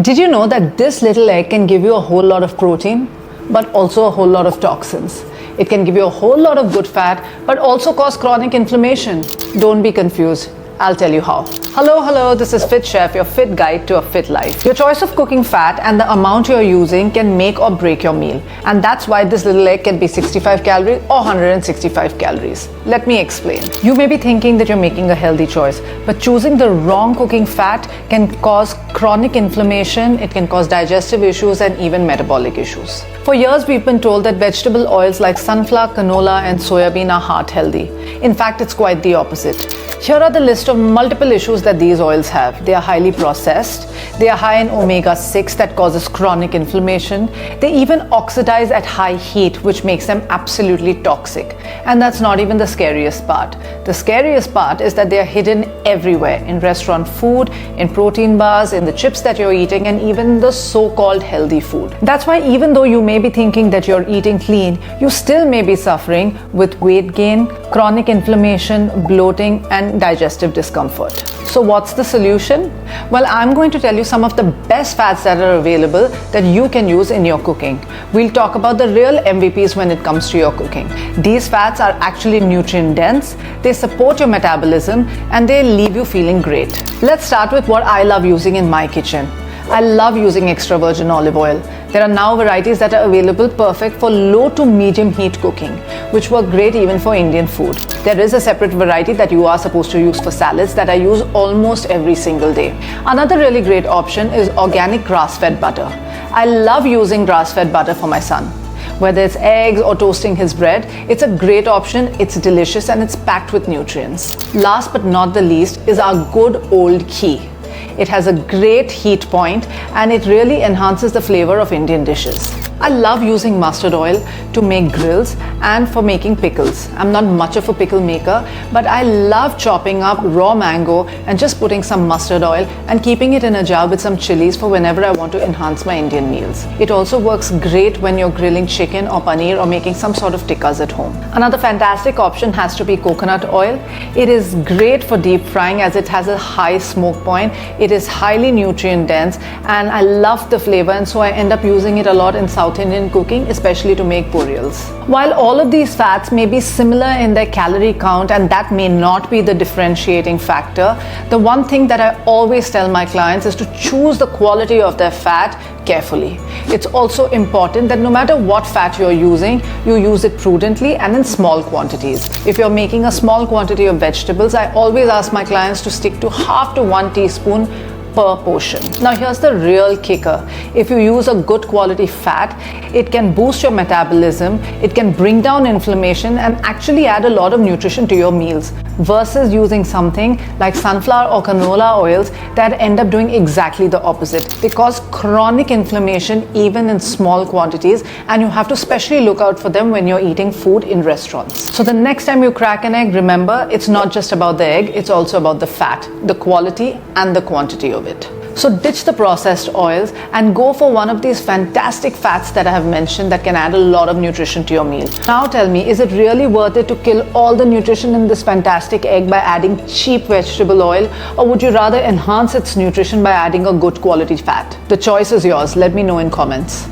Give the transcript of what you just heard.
Did you know that this little egg can give you a whole lot of protein, but also a whole lot of toxins? It can give you a whole lot of good fat, but also cause chronic inflammation. Don't be confused. I'll tell you how. Hello, this is Fit Chef, your fit guide to a fit life. Your choice of cooking fat and the amount you're using can make or break your meal. And that's why this little egg can be 65 calories or 165 calories. Let me explain. You may be thinking that you're making a healthy choice, but choosing the wrong cooking fat can cause chronic inflammation, it can cause digestive issues and even metabolic issues. For years, we've been told that vegetable oils like sunflower, canola, and soybean are heart healthy. In fact, it's quite the opposite. Here are the list of multiple issues that these oils have. They are highly processed. They are high in omega-6 that causes chronic inflammation. They even oxidize at high heat, which makes them absolutely toxic. And that's not even the scariest part. The scariest part is that they are hidden everywhere, in restaurant food, in protein bars, in the chips that you're eating, and even the so-called healthy food. That's why even though you may be thinking that you're eating clean, you still may be suffering with weight gain, chronic inflammation, bloating, and digestive discomfort. So what's the solution? Well, I'm going to tell you some of the best fats that are available that you can use in your cooking. We'll talk about the real MVPs when it comes to your cooking. These fats are actually nutrient dense, they support your metabolism, and they leave you feeling great. Let's start with what I love using in my kitchen. I love using extra virgin olive oil. There are now varieties that are available perfect for low to medium heat cooking, which work great even for Indian food. There is a separate variety that you are supposed to use for salads that I use almost every single day. Another really great option is organic grass-fed butter. I love using grass-fed butter for my son. Whether it's eggs or toasting his bread, it's a great option, it's delicious, and it's packed with nutrients. Last but not the least is our good old ghee. It has a great heat point and it really enhances the flavor of Indian dishes. I love using mustard oil to make grills and for making pickles. I'm not much of a pickle maker, but I love chopping up raw mango and just putting some mustard oil and keeping it in a jar with some chilies for whenever I want to enhance my Indian meals. It also works great when you're grilling chicken or paneer or making some sort of tikkas at home. Another fantastic option has to be coconut oil. It is great for deep frying as it has a high smoke point. It is highly nutrient dense and I love the flavor, and so I end up using it a lot in South Indian cooking, especially to make purials. While all of these fats may be similar in their calorie count and that may not be the differentiating factor, the one thing that I always tell my clients is to choose the quality of their fat carefully. It's also important that no matter what fat you're using, you use it prudently and in small quantities. If you're making a small quantity of vegetables, I always ask my clients to stick to half to 1 teaspoon per portion. Now here's the real kicker. If you use a good quality fat, it can boost your metabolism, it can bring down inflammation and actually add a lot of nutrition to your meals, versus using something like sunflower or canola oils that end up doing exactly the opposite. They cause chronic inflammation even in small quantities, and you have to especially look out for them when you're eating food in restaurants. So the next time you crack an egg, remember, it's not just about the egg, it's also about the fat, the quality and the quantity of it. So ditch the processed oils and go for one of these fantastic fats that I have mentioned that can add a lot of nutrition to your meal. Now tell me, is it really worth it to kill all the nutrition in this fantastic egg by adding cheap vegetable oil, or would you rather enhance its nutrition by adding a good quality fat? The choice is yours. Let me know in comments.